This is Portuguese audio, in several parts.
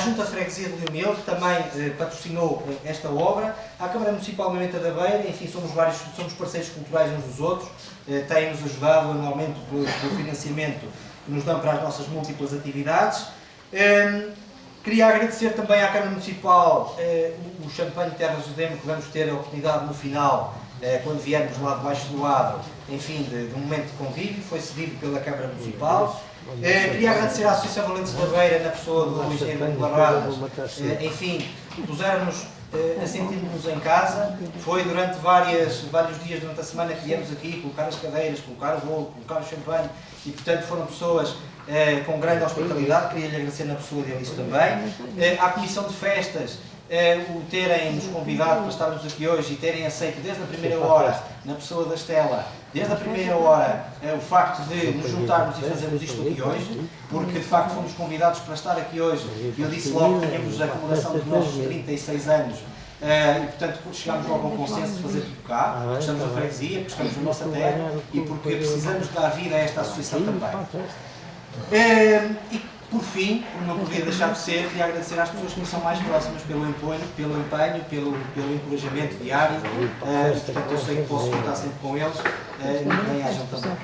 Junta de Freguesia de Leonil, que também patrocinou esta obra, à Câmara Municipal de Moimenta da Beira, enfim, somos parceiros culturais uns dos outros, têm-nos ajudado anualmente pelo financiamento que nos dão para as nossas múltiplas atividades. Queria agradecer também à Câmara Municipal o champanhe Terras do Demo, que vamos ter a oportunidade no final, quando viermos lá debaixo do lado, enfim, de um momento de convívio, foi cedido pela Câmara Municipal. Queria agradecer à Associação Valentes da Beira, na pessoa do engenheiro Bento Barradas, enfim, puseram-nos a sentir-nos em casa. Foi durante vários dias durante a semana que viemos aqui colocar as cadeiras, colocar o bolo, colocar o champanhe, e portanto foram pessoas com grande hospitalidade. Queria-lhe agradecer na pessoa dele isso também. À Comissão de Festas, o terem-nos convidado para estarmos aqui hoje e terem aceito desde a primeira hora, na pessoa da Estela, desde a primeira hora, o facto de nos juntarmos e fazermos isto aqui hoje, porque de facto fomos convidados para estar aqui hoje, e eu disse logo que tínhamos a comemoração dos nossos 36 anos, e portanto chegámos logo ao consenso de fazer tudo cá, porque estamos na freguesia, porque estamos na nossa terra e porque precisamos dar vida a esta associação também. E por fim, não podia deixar de ser, queria agradecer às pessoas que me são mais próximas pelo empenho, pelo encorajamento diário, portanto eu sei que posso contar sempre com eles, e que bem hajam também.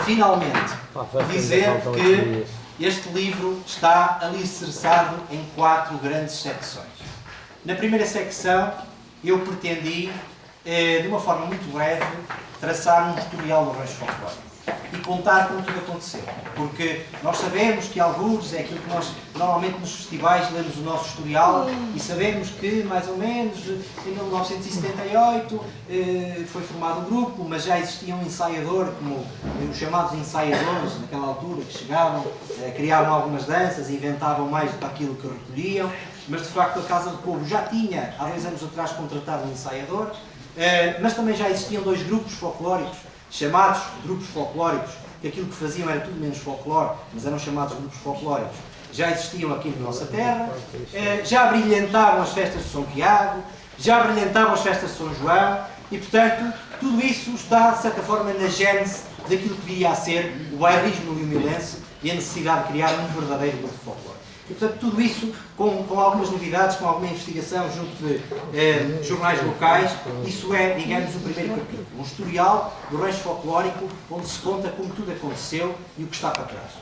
Finalmente, dizer que este livro está alicerçado em 4 grandes secções. Na primeira secção, eu pretendi, de uma forma muito breve, traçar um historial do rancho folclórico e contar como tudo aconteceu. Porque nós sabemos que alguns, é aquilo que nós normalmente nos festivais lemos o nosso historial e sabemos que mais ou menos em 1978 foi formado um grupo, mas já existia um ensaiador, como os chamados ensaiadores naquela altura, que chegavam, criavam algumas danças e inventavam mais do que aquilo que recolhiam, mas de facto a Casa do Povo já tinha há 2 anos atrás contratado um ensaiador, mas também já existiam 2 grupos folclóricos, chamados grupos folclóricos, que aquilo que faziam era tudo menos folclore, mas eram chamados grupos folclóricos, já existiam aqui na nossa terra, já brilhantavam as festas de São Tiago, já brilhantavam as festas de São João, e portanto tudo isso está de certa forma na gênese daquilo que viria a ser o bairrismo leomilense e a necessidade de criar um verdadeiro grupo folclore. E portanto tudo isso com algumas novidades, com alguma investigação junto de jornais locais, isso é, digamos, o primeiro capítulo, um historial do rancho folclórico, onde se conta como tudo aconteceu e o que está para trás.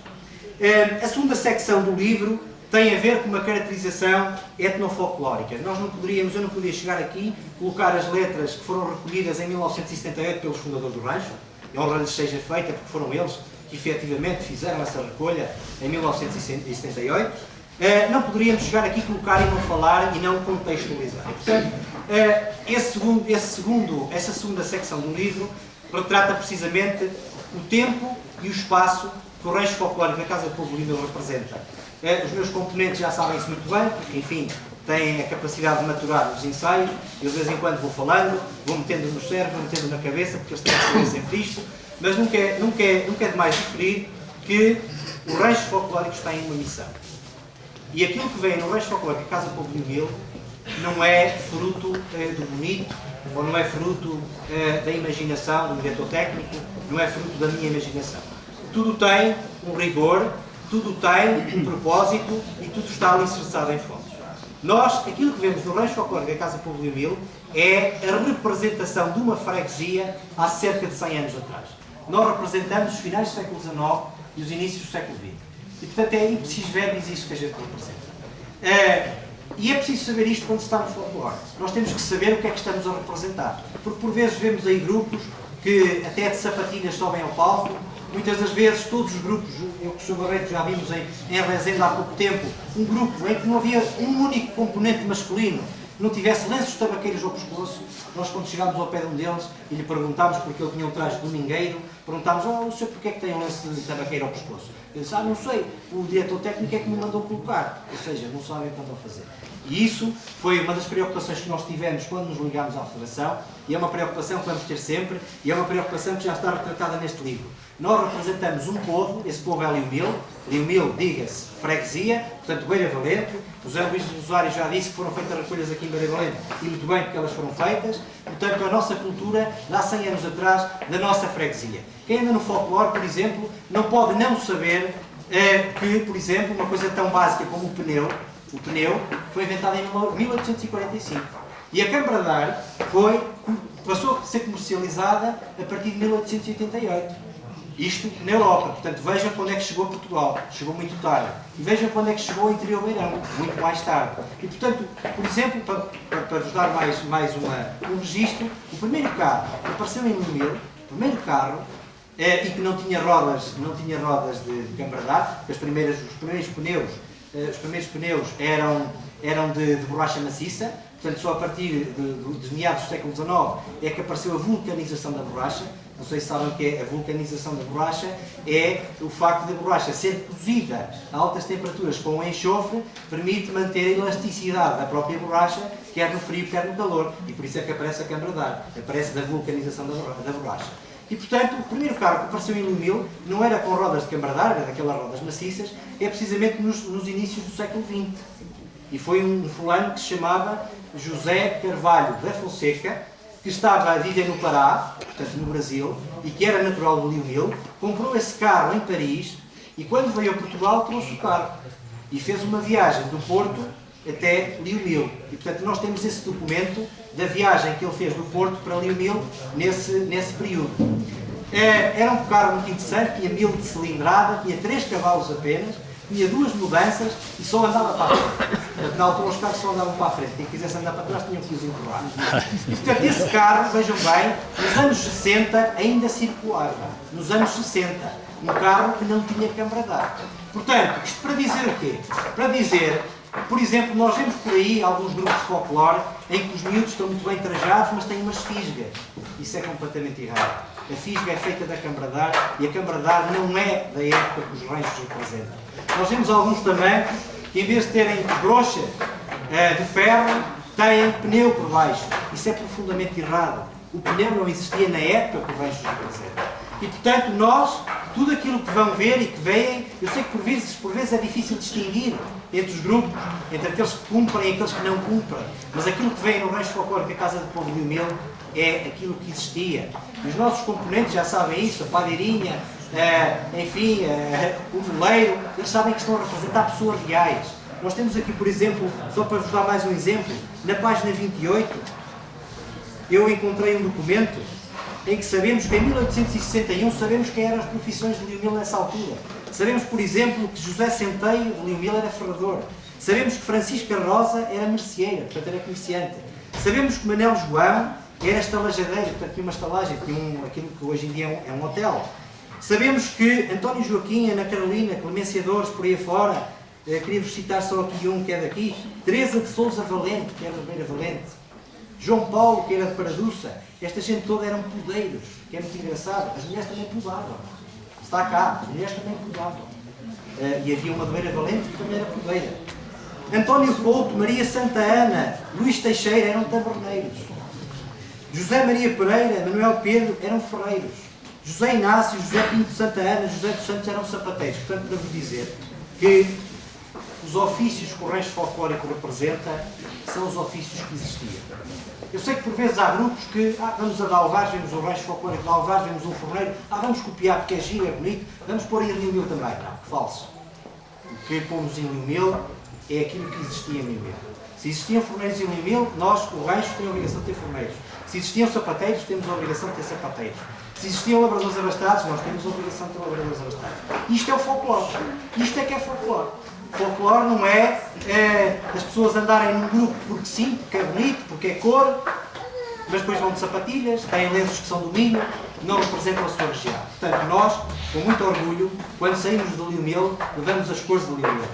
A segunda secção do livro tem a ver com uma caracterização etnofolclórica. Eu não poderia chegar aqui, colocar as letras que foram recolhidas em 1978 pelos fundadores do rancho, e honra lhes seja feita, porque foram eles que efetivamente fizeram essa recolha em 1978, não poderíamos chegar aqui, colocar e não falar e não contextualizar. Portanto, essa segunda secção do livro retrata precisamente o tempo e o espaço que o rancho folclórico da Casa do Povo Leonil representa. Os meus componentes já sabem isso muito bem, porque, enfim, têm a capacidade de maturar os ensaios. Eu de vez em quando vou falando, vou metendo no cérebro, vou metendo na cabeça, porque eles têm que saber sempre isto. Mas nunca é demais referir que o rancho folclórico está em uma missão. E aquilo que vem no rancho folclórico da Casa do Povo Leonil não é fruto do bonito, ou não é fruto da imaginação, do diretor técnico, não é fruto da minha imaginação. Tudo tem um rigor, tudo tem um propósito e tudo está alicerçado em fontes. Aquilo que vemos no rancho folclórico da Casa do Povo Leonil é a representação de uma freguesia há cerca de 100 anos atrás. Nós representamos os finais do século XIX e os inícios do século XX. E, portanto, é preciso ver isso que a gente representa. E é preciso saber isto quando se está no folclore. Nós temos que saber o que é que estamos a representar. Porque, por vezes, vemos aí grupos que até de sapatilhas sobem ao palco. Muitas das vezes, todos os grupos, eu que sou Barreto, já vimos em Rezende há pouco tempo, um grupo em que não havia um único componente masculino, não tivesse lenços tabaqueiros ao pescoço. Nós, quando chegámos ao pé de um deles e lhe perguntámos, porque ele tinha um traje de domingueiro, perguntámos: o senhor porquê é que tem um lenço de tabaqueiro ao pescoço? Ele disse: não sei, o diretor técnico é que me mandou colocar. Ou seja, não sabem o que estão a fazer. E isso foi uma das preocupações que nós tivemos quando nos ligámos à Federação, e é uma preocupação que vamos ter sempre, e é uma preocupação que já está retratada neste livro. Nós representamos um povo, esse povo é Leonil, diga-se, freguesia, portanto, Beira Valente. O José Luís Rosário já disse que foram feitas recolhas aqui em Beira Valente, e muito bem porque elas foram feitas. Portanto, a nossa cultura, de há 100 anos atrás, da nossa freguesia. Quem anda no folclore, por exemplo, não pode não saber que, por exemplo, uma coisa tão básica como o pneu foi inventado em 1845. E a câmara de ar passou a ser comercializada a partir de 1888. Isto na Europa. Portanto, vejam quando é que chegou a Portugal. Chegou muito tarde. E vejam quando é que chegou ao interior beirão. Muito mais tarde. E, portanto, por exemplo, para vos dar mais um registro, o primeiro carro que apareceu em Lumil, o primeiro carro, e que não tinha rodas de câmara de ar, os primeiros pneus eram de borracha maciça. Portanto, só a partir de meados do século XIX é que apareceu a vulcanização da borracha. Não sei se sabem o que é a vulcanização da borracha. É o facto da borracha ser cozida a altas temperaturas com enxofre, permite manter a elasticidade da própria borracha, quer no frio, quer no calor. E por isso é que aparece a câmara de ar. Aparece da vulcanização da borracha. E, portanto, o primeiro carro que apareceu em Lumil não era com rodas de câmara de ar, era daquelas rodas maciças, é precisamente nos inícios do século XX. E foi um fulano que se chamava José Carvalho da Fonseca, que estava a viver no Pará, portanto no Brasil, e que era natural de Lumil, comprou esse carro em Paris e quando veio a Portugal trouxe o carro e fez uma viagem do Porto até Lumil. E portanto nós temos esse documento da viagem que ele fez do Porto para Lumil nesse período. Era um carro muito interessante, tinha 1000 de cilindrada, tinha 3 cavalos apenas, tinha 2 mudanças e só andava para a frente. Portanto, na altura os carros só andavam para a frente. Quem quisesse andar para trás tinha que os empurrar. E portanto esse carro, vejam bem, nos anos 60 ainda circulava. Nos anos 60. Um carro que não tinha câmara de ar. Portanto, isto para dizer o quê? Para dizer, por exemplo, nós vemos por aí alguns grupos de folclore em que os miúdos estão muito bem trajados, mas têm umas fisgas. Isso é completamente errado. A fisga é feita da câmara de ar e a câmara de ar não é da época que os ranchos representam. Nós vemos alguns também que em vez de terem brocha de ferro, têm pneu por baixo. Isso é profundamente errado. O pneu não existia na época que os ranchos representam. E portanto nós, tudo aquilo que vão ver e que veem, eu sei que por vezes é difícil distinguir entre os grupos, entre aqueles que cumprem e aqueles que não cumprem, mas aquilo que vem no rancho folclórico da Casa do Povo de Lumil é aquilo que existia. E os nossos componentes já sabem isso, a padeirinha, enfim, o moleiro, eles sabem que estão a representar pessoas reais. Nós temos aqui, por exemplo, só para vos dar mais um exemplo, na página 28, eu encontrei um documento em que sabemos que em 1861 sabemos quem eram as profissões de Lumil nessa altura. Sabemos, por exemplo, que José Centeio de Lumil era ferrador. Sabemos que Francisca Rosa era merceeira, portanto era comerciante. Sabemos que Manel João era estalajadeiro, portanto tinha uma estalagem, tinha aquilo que hoje em dia é um hotel. Sabemos que António Joaquim, Ana Carolina, Clemência Dores, por aí afora, queria-vos citar só aqui um que é daqui, Teresa de Sousa Valente, que era de Beira Valente, João Paulo, que era de Paraduça, esta gente toda eram podeiros, que é muito engraçado, as mulheres também podavam, está cá, as mulheres também podavam, e havia uma de Beira Valente que também era podeira. António Couto, Maria Santa Ana, Luís Teixeira eram taberneiros, José Maria Pereira, Manuel Pedro eram ferreiros, José Inácio, José Pinto de Santa Ana, José dos Santos eram sapateiros. Portanto, para vos dizer que os ofícios que o rancho folclórico representa são os ofícios que existiam. Eu sei que por vezes há grupos que vamos a Dalvares, vemos o rancho folclórico de Dalvares, vemos um forneiro, vamos copiar porque é giro, é bonito, vamos pôr em Lumil também. Não, falso. O que pomos em Lumil é aquilo que existia em Lumil. Se existiam forneiros em Lumil, nós, o rancho, tem a obrigação de ter forneiros. Se existiam sapateiros, temos a obrigação de ter sapateiros. Se existiam labradores abastados, nós temos a obrigação de ter labradores abastados. Isto é o folclore. Isto é que é folclore. Folclore não é as pessoas andarem num grupo porque sim, porque é bonito, porque é cor, mas depois vão de sapatilhas, têm lenços que são do Minho, não representam a sua região. Portanto, nós, com muito orgulho, quando saímos de Lumil, levamos as cores de Lumil.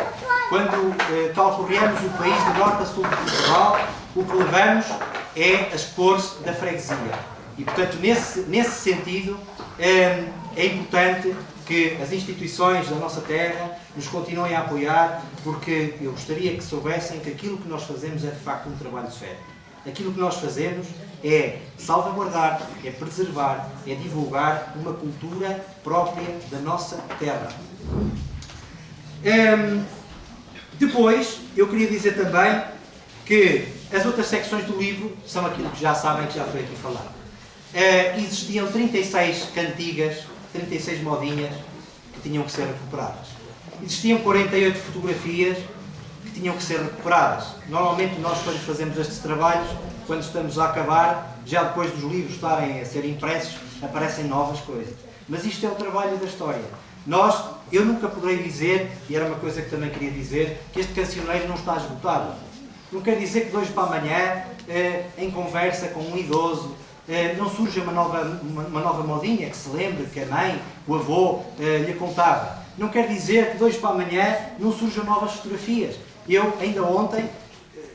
Quando calcorreamos o país de norte a sul de Portugal, o que levamos é as cores da freguesia. E, portanto, nesse sentido, é importante que as instituições da nossa terra nos continuem a apoiar, porque eu gostaria que soubessem que aquilo que nós fazemos é, de facto, um trabalho sério. Aquilo que nós fazemos é salvaguardar, é preservar, é divulgar uma cultura própria da nossa terra. Depois, eu queria dizer também que as outras secções do livro são aquilo que já sabem, que já foi aqui falado. Existiam 36 cantigas, 36 modinhas que tinham que ser recuperadas. existiam 48 fotografias que tinham que ser recuperadas. Normalmente nós, quando fazemos estes trabalhos, quando estamos a acabar, já depois dos livros estarem a ser impressos, aparecem novas coisas. Mas isto é o trabalho da história. Eu nunca poderei dizer, e era uma coisa que também queria dizer, que este cancioneiro não está esgotado. Não quer dizer que de hoje para amanhã, em conversa com um idoso, não surja uma nova modinha que se lembre que a mãe, o avô, lhe contava. Não quer dizer que de hoje para amanhã não surjam novas fotografias. Eu, ainda ontem,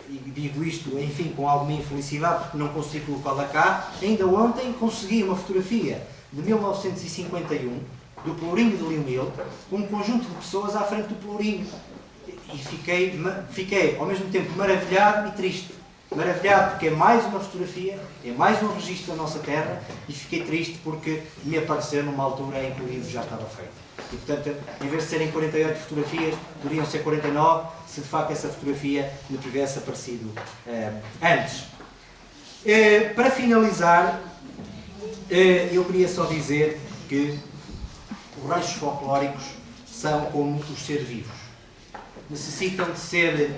e digo isto, enfim, com alguma infelicidade, porque não consigo colocá-la cá, ainda ontem consegui uma fotografia de 1951, do Pelourinho de Leonil, com um conjunto de pessoas à frente do Pelourinho. E fiquei, ao mesmo tempo, maravilhado e triste. Maravilhado porque é mais uma fotografia, é mais um registro da nossa terra, e fiquei triste porque me apareceu numa altura em que o livro já estava feito. E, portanto, em vez de serem 48 fotografias, poderiam ser 49, se de facto essa fotografia me tivesse aparecido antes. Para finalizar, eu queria só dizer que os ranchos folclóricos são como os seres vivos. Necessitam de ser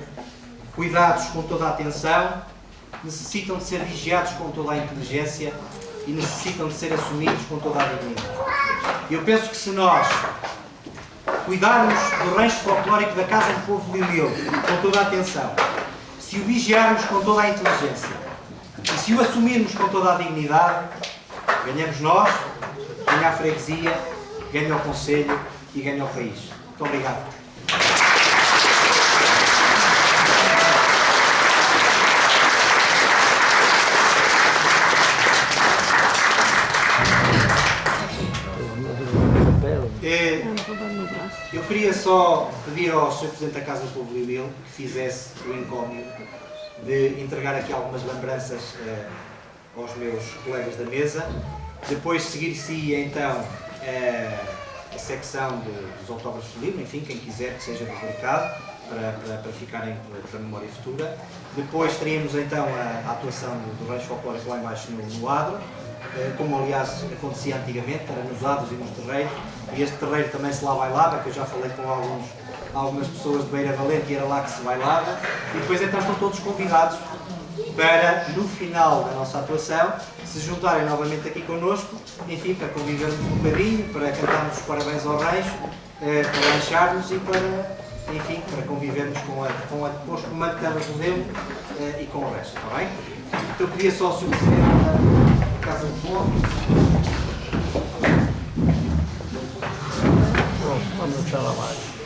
cuidados com toda a atenção, necessitam de ser vigiados com toda a inteligência e necessitam de ser assumidos com toda a dignidade. Eu penso que se nós cuidarmos do rancho folclórico da Casa do Povo de Leonil com toda a atenção, se o vigiarmos com toda a inteligência e se o assumirmos com toda a dignidade, ganhamos nós, ganha a freguesia, ganha o concelho e ganha o país. Muito obrigado. Eu queria só pedir ao Sr. Presidente da Casa do Povo de Leonil que fizesse o encómio de entregar aqui algumas lembranças aos meus colegas da mesa. Depois seguir-se então a secção dos autógrafos do livro, enfim, quem quiser que seja publicado para ficarem para a memória futura. Depois teríamos então a atuação do rancho folclórico lá embaixo no Adro, como aliás acontecia antigamente, era nos adros e nos terreiros, e este terreiro também se lá bailava, que eu já falei com algumas pessoas de Beira Valente e era lá que se bailava, e depois então estão todos convidados para, no final da nossa atuação, se juntarem novamente aqui connosco, enfim, para convivermos um bocadinho, para cantarmos os parabéns ao rancho, para lancharmos e para, enfim, para convivermos com os comandos de Terra do Remo e com o resto, está bem? Então eu queria só submeter a Casa do Povo. Vamos estar lá mais.